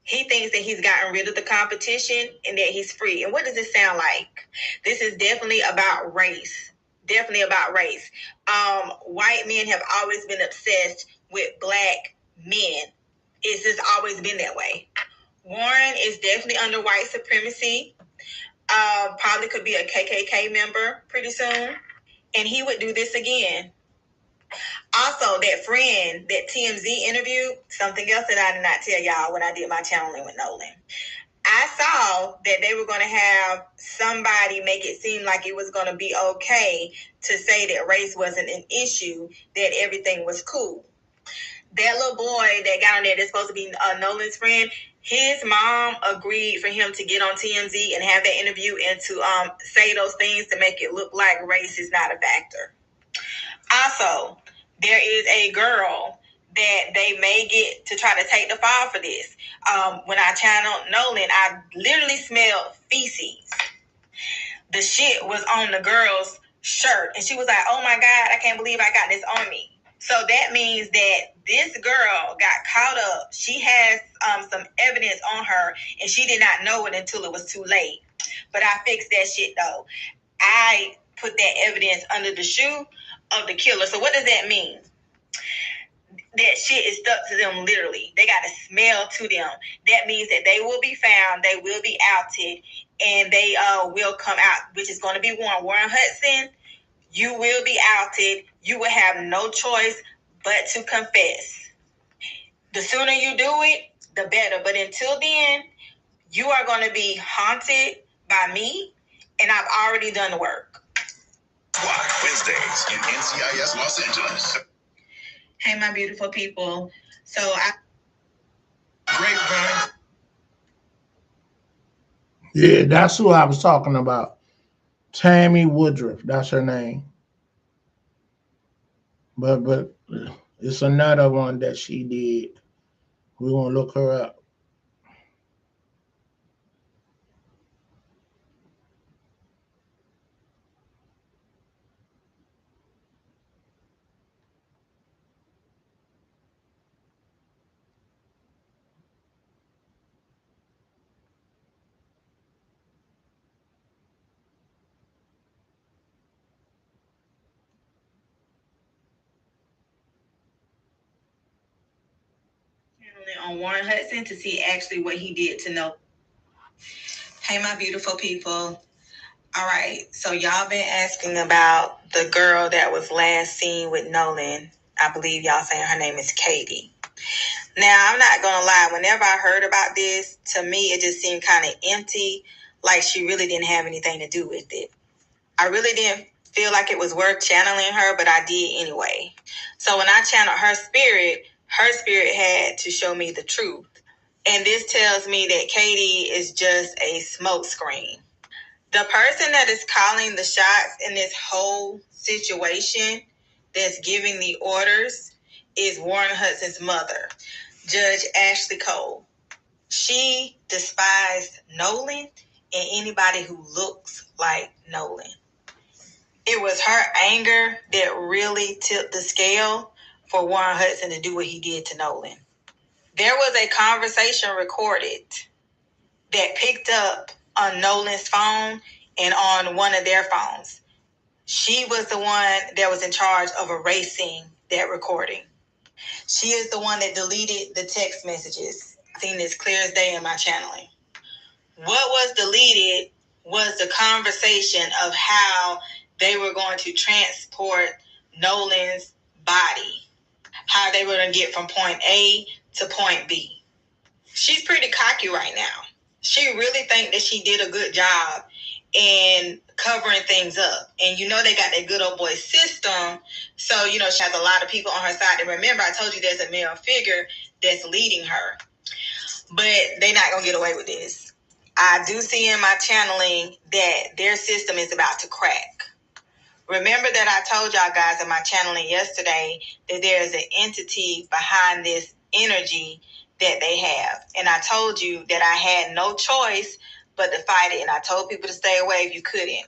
he thinks that he's gotten rid of the competition and that he's free. And what does this sound like? This is definitely about race. Definitely about race. White men have always been obsessed with black men. It's just always been that way. Warren is definitely under white supremacy. Probably could be a KKK member pretty soon. And he would do this again. Also, that friend that TMZ interviewed, something else that I did not tell y'all when I did my channeling with Nolan. I saw that they were going to have somebody make it seem like it was going to be okay to say that race wasn't an issue, that everything was cool. That little boy that got on there that's supposed to be Nolan's friend, his mom agreed for him to get on TMZ and have that interview and to say those things to make it look like race is not a factor. Also, there is a girl that they may get to try to take the fall for this. When I channeled Nolan, I literally smelled feces. The shit was on the girl's shirt. And she was like, oh my God, I can't believe I got this on me. So that means that this girl got caught up. She has some evidence on her, and she did not know it until it was too late. But I fixed that shit, though. I put that evidence under the shoe of the killer. So what does that mean? That shit is stuck to them literally. They got a smell to them. That means that they will be found, they will be outed, and they will come out, which is going to be Warren Hudson. You will be outed. You will have no choice but to confess. The sooner you do it, the better. But until then, you are going to be haunted by me, and I've already done the work. Wednesdays in NCIS Los Angeles. Hey, my beautiful people. Yeah, that's who I was talking about. Tammy Woodruff, that's her name. But it's another one that she did. We're gonna look her up. On Warren Hudson to see actually what he did to know. Hey, my beautiful people. All right, so y'all been asking about the girl that was last seen with Nolan. I believe y'all saying her name is Katie. Now, I'm not gonna lie, whenever I heard about this, to me it just seemed kind of empty, like she really didn't have anything to do with it. I really didn't feel like it was worth channeling her, but I did anyway. So when I channeled her spirit had to show me the truth. And this tells me that Katie is just a smokescreen. The person that is calling the shots in this whole situation, that's giving the orders, is Warren Hudson's mother, Judge Ashley Cole. She despised Nolan and anybody who looks like Nolan. It was her anger that really tipped the scale for Warren Hudson to do what he did to Nolan. There was a conversation recorded that picked up on Nolan's phone and on one of their phones. She was the one that was in charge of erasing that recording. She is the one that deleted the text messages. I've seen this clear as day in my channeling. What was deleted was the conversation of how they were going to transport Nolan's body, how they were going to get from point A to point B. She's pretty cocky right now. She really think that she did a good job in covering things up. And you know they got that good old boy system. So, you know, she has a lot of people on her side. And remember, I told you there's a male figure that's leading her. But they're not going to get away with this. I do see in my channeling that their system is about to crack. Remember that I told y'all guys in my channeling yesterday that there is an entity behind this energy that they have. And I told you that I had no choice but to fight it. And I told people to stay away if you couldn't.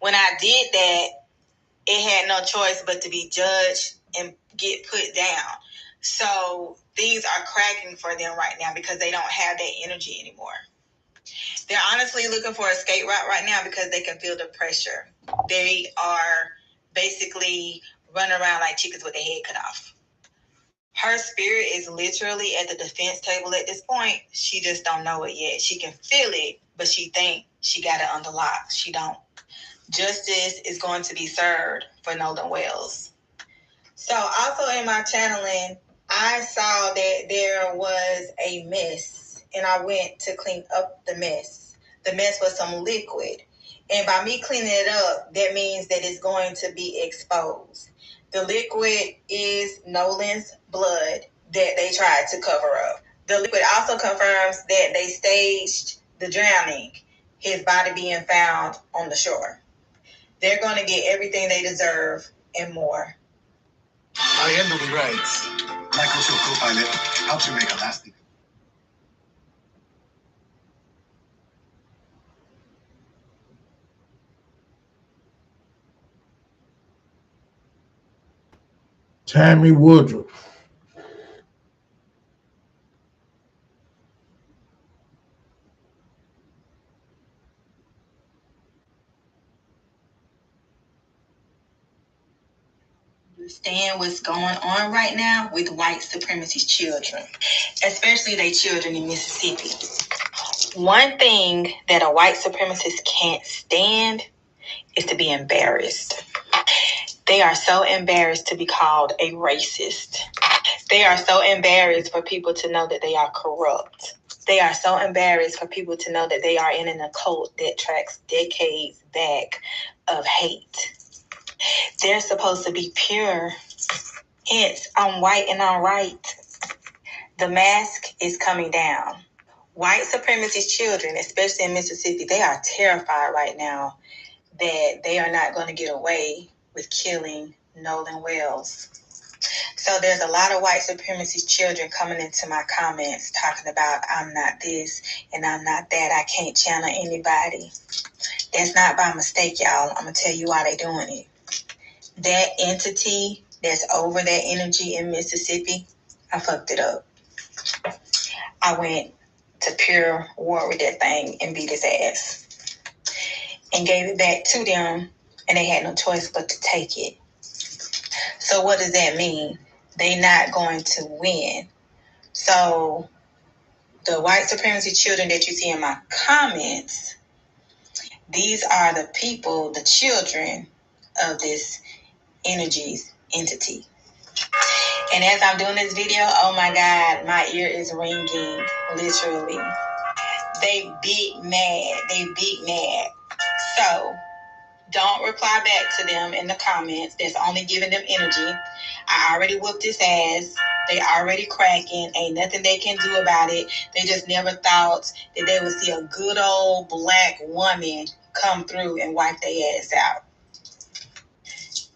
When I did that, it had no choice but to be judged and get put down. So things are cracking for them right now because they don't have that energy anymore. They're honestly looking for an escape route right now because they can feel the pressure. They are basically running around like chickens with their head cut off. Her spirit is literally at the defense table at this point. She just don't know it yet. She can feel it, but she think she got it under lock. She don't. Justice is going to be served for Nolan Wells. So also in my channeling, I saw that there was a mess, and I went to clean up the mess. The mess was some liquid. And by me cleaning it up, that means that it's going to be exposed. The liquid is Nolan's blood that they tried to cover up. The liquid also confirms that they staged the drowning, his body being found on the shore. They're going to get everything they deserve and more. Allende writes, Microsoft Copilot helps you make a lasting. Tammy Woodruff. Understand what's going on right now with white supremacist children, especially their children in Mississippi. One thing that a white supremacist can't stand is to be embarrassed. They are so embarrassed to be called a racist. They are so embarrassed for people to know that they are corrupt. They are so embarrassed for people to know that they are in an occult that tracks decades back of hate. They're supposed to be pure. Hence, I'm white and I'm right. The mask is coming down. White supremacist children, especially in Mississippi, they are terrified right now that they are not going to get away with killing Nolan Wells. So there's a lot of white supremacist children coming into my comments talking about I'm not this and I'm not that. I can't channel anybody. That's not by mistake, y'all. I'm going to tell you why they're doing it. That entity that's over that energy in Mississippi, I fucked it up. I went to pure war with that thing and beat his ass. And gave it back to them, and they had no choice but to take it. So what does that mean? They're not going to win. So the white supremacy children that you see in my comments, these are the people, the children of this energy's entity. And as I'm doing this video, oh my God, my ear is ringing, literally. They big mad. They big mad. So don't reply back to them in the comments. That's only giving them energy. I already whooped his ass. They already cracking. Ain't nothing they can do about it. They just never thought that they would see a good old black woman come through and wipe their ass out.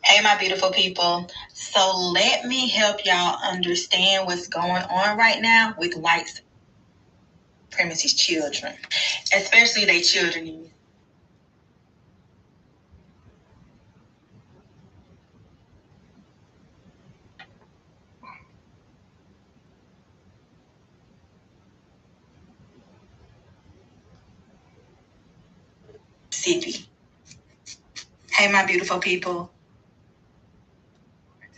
Hey, my beautiful people. So let me help y'all understand what's going on right now with white supremacist children, especially their children in Mississippi. Hey, my beautiful people.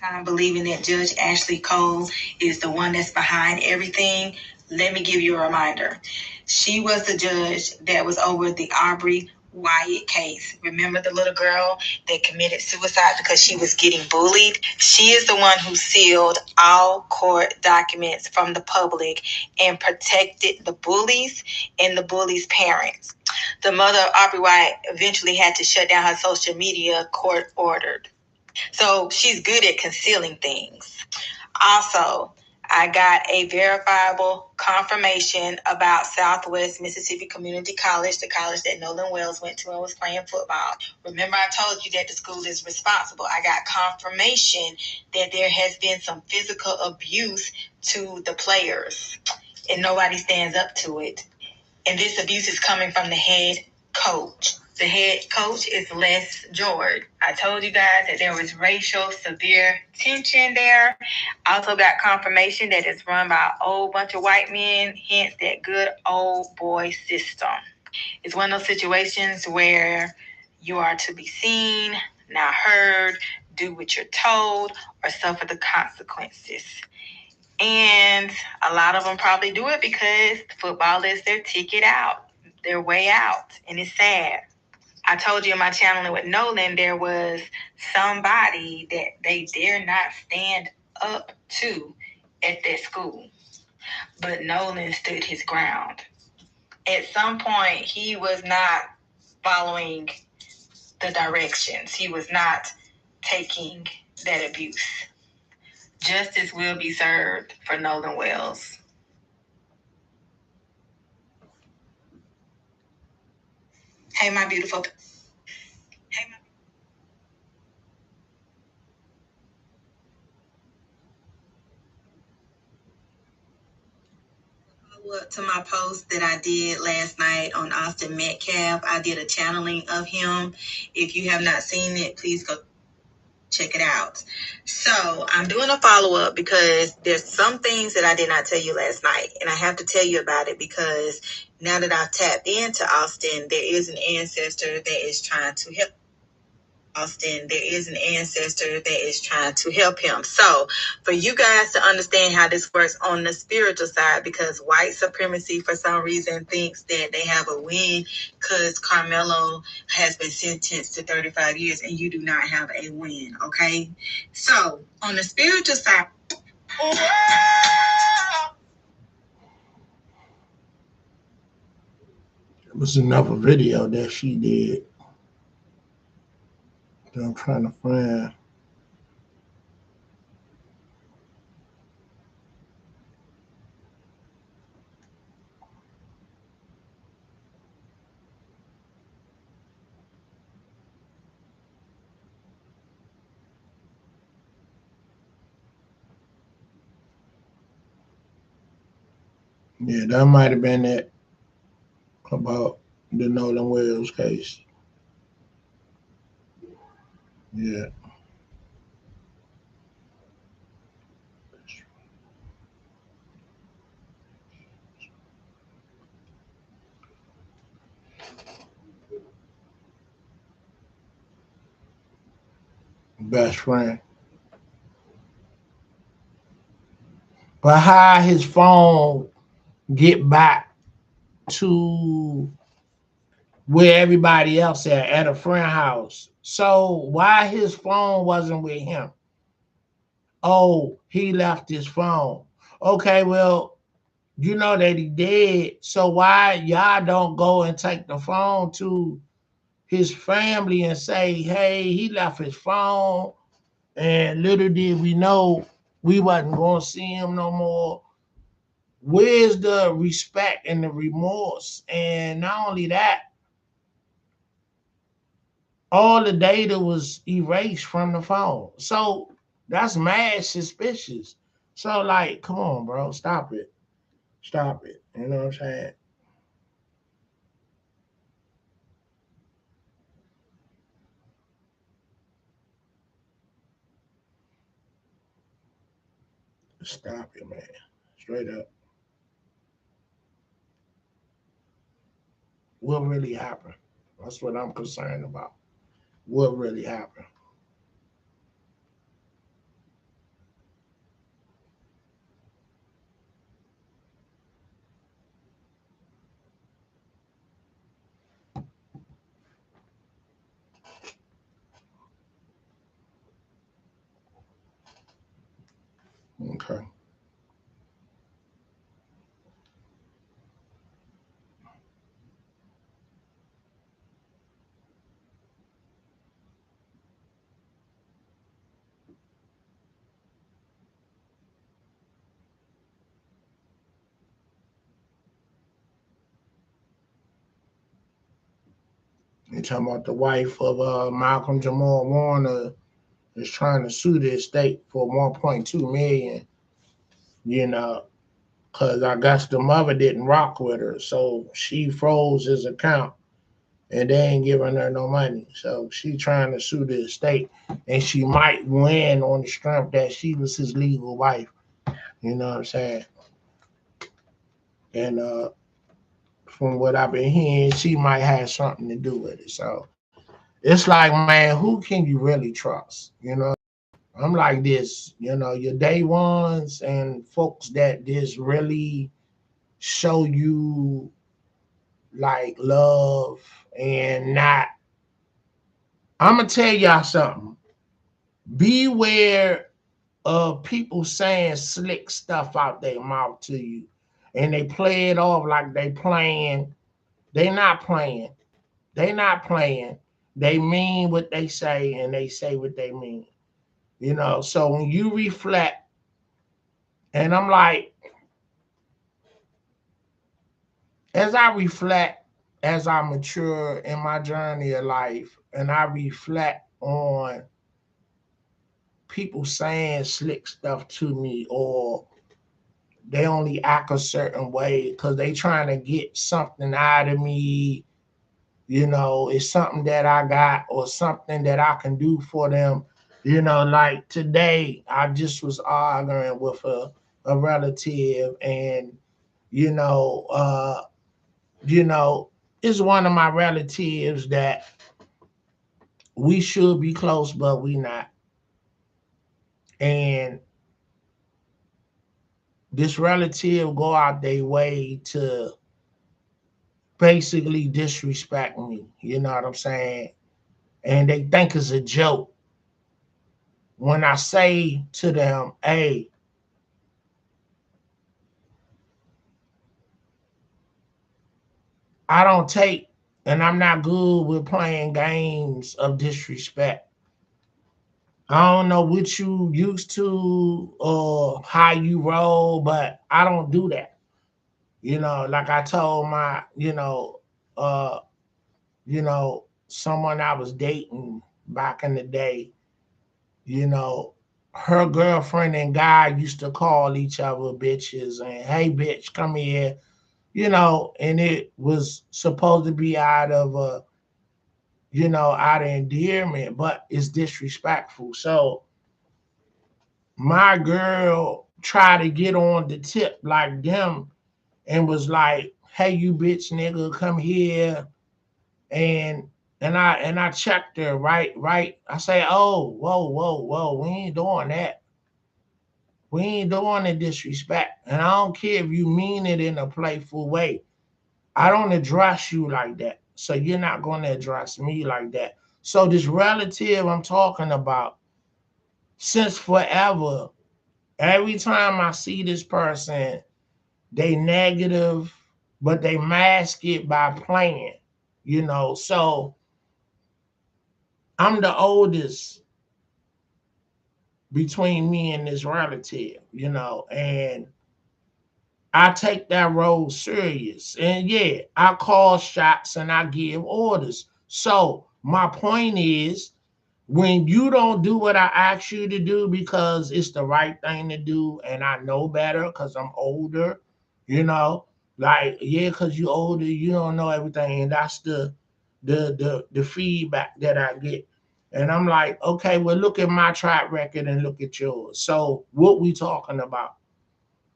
Time believing that Judge Ashley Cole is the one that's behind everything. Let me give you a reminder. She was the judge that was over the Aubrey Wyatt case. Remember the little girl that committed suicide because she was getting bullied? She is the one who sealed all court documents from the public and protected the bullies and the bullies' parents. The mother of Aubrey Wyatt eventually had to shut down her social media, court ordered. So she's good at concealing things. Also, I got a verifiable confirmation about Southwest Mississippi Community College, the college that Nolan Wells went to and was playing football. Remember, I told you that the school is responsible. I got confirmation that there has been some physical abuse to the players, and nobody stands up to it. And this abuse is coming from the head coach. The head coach is Les George. I told you guys that there was racial severe tension there. I also got confirmation that it's run by a whole bunch of white men, hence that good old boy system. It's one of those situations where you are to be seen, not heard, do what you're told, or suffer the consequences. And a lot of them probably do it because football is their ticket out, their way out. And it's sad. I told you in my channeling with Nolan, there was somebody that they dare not stand up to at that school. But Nolan stood his ground. At some point, he was not following the directions. He was not taking that abuse. Justice will be served for Nolan Wells. Hey, my beautiful. To my post that I did last night on Austin Metcalf, I did a channeling of him. If you have not seen it, please go check it out. So I'm doing a follow-up because there's some things that I did not tell you last night, and I have to tell you about it because now that I've tapped into Austin, there is an ancestor that is trying to help Austin. There is an ancestor that is trying to help him. So for you guys to understand how this works on the spiritual side, because white supremacy for some reason thinks that they have a win because Carmelo has been sentenced to 35 years and you do not have a win. Okay. So on the spiritual side, it was another video that she did that I'm trying to find. Yeah, that might have been it about the Nolan Wells case. Yeah. Best friend. But how his phone get back to where everybody else at a friend house? So why his phone wasn't with him? Oh, he left his phone. Okay, well, you know that he did. So why y'all don't go and take the phone to his family and say, hey, he left his phone, and little did we know we wasn't going to see him no more. Where's the respect and the remorse? And not only that, all the data was erased from the phone. So that's mad suspicious. So, like, come on, bro, stop it. Stop it. You know what I'm saying? Stop it, man. Straight up. What really happened? That's what I'm concerned about. What really happened? Okay. You talking about the wife of Malcolm Jamal Warner is trying to sue the estate for 1.2 million. You know, because I guess the mother didn't rock with her, so she froze his account and they ain't giving her no money. So she trying to sue the estate, and she might win on the strength that she was his legal wife. You know what I'm saying? And from what I've been hearing, she might have something to do with it. So it's like, man, who can you really trust? You know, I'm like this. You know, your day ones and folks that just really show you like love and not. I'm gonna tell y'all something. Beware of people saying slick stuff out their mouth to you, and they play it off like they playing. They not playing. They not playing. They mean what they say, and they say what they mean. You know. So when you reflect, and I'm like, as I reflect, as I mature in my journey of life, and I reflect on people saying slick stuff to me, or they only act a certain way because they trying to get something out of me. You know, it's something that I got or something that I can do for them. You know, like today, I just was arguing with a relative, and you know, you know, it's one of my relatives that we should be close, but we not. And this relative go out their way to basically disrespect me. You know what I'm saying? And they think it's a joke. When I say to them, hey, I don't take, and I'm not good with playing games of disrespect. I don't know what you used to or how you roll, but I don't do that. You know, like I told my, uh, someone I was dating back in the day, you know, her girlfriend and guy used to call each other bitches and hey bitch, come here, and it was supposed to be out of out of endearment, but it's disrespectful. So my girl tried to get on the tip like them and was like, hey you bitch nigga, come here. And I checked her, right. I say, oh, whoa, we ain't doing that. We ain't doing the disrespect. And I don't care if you mean it in a playful way. I don't address you like that. So you're not going to address me like that. So this relative I'm talking about, since forever, every time I see this person, they negative, but they mask it by playing, So I'm the oldest between me and this relative, and I take that role serious. And yeah, I call shots and I give orders. So my point is, when you don't do what I ask you to do because it's the right thing to do, and I know better because I'm older, you know, like yeah, because you older, you don't know everything, and that's the feedback that I get. And I'm like, okay, well, look at my track record and look at yours. So what we talking about?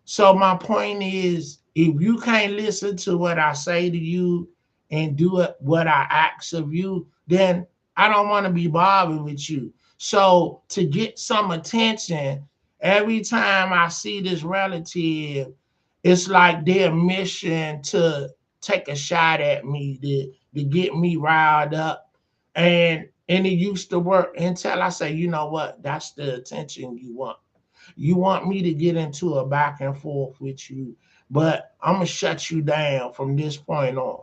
So my point is, if you can't listen to what I say to you and do it what I ask of you, then I don't want to be bothered with you. So to get some attention, every time I see this relative, it's like their mission to take a shot at me, to get me riled up. And it used to work until I say, you know what, that's the attention you want. You want me to get into a back and forth with you, but I'm gonna shut you down from this point on.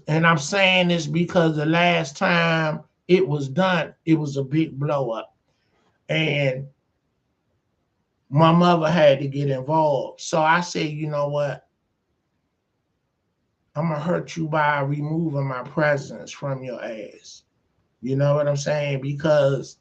And I'm saying this because the last time it was done, it was a big blow up. And my mother had to get involved. So I said, you know what? I'm gonna hurt you by removing my presence from your ass. You know what I'm saying? Because